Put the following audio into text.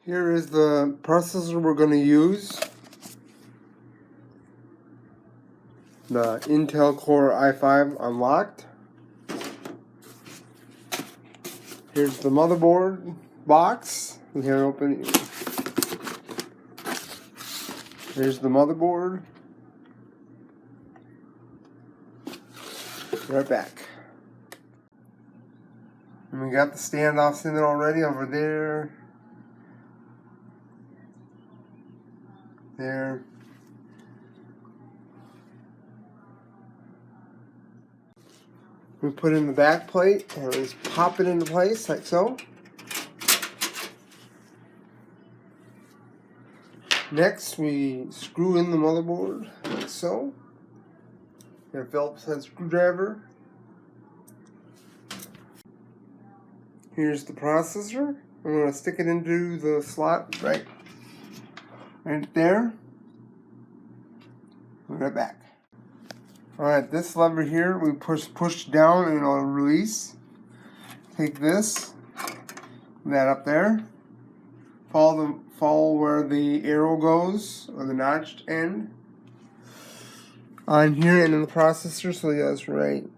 Here is the processor we're going to use. The Intel Core i5 unlocked. Here's the motherboard box. Here, open it. Here's the motherboard. Right back. And we got the standoffs in there already over there. There. We put in the back plate and we just pop it into place like so. Next, we screw in the motherboard like so. And a Phillips head screwdriver. Here's the processor. I'm going to stick it into the slot right there. Right back. Alright, this lever here, we push down and it'll release. Take this, that up there. Follow where the arrow goes, or the notched end. On here and in the processor, so that's right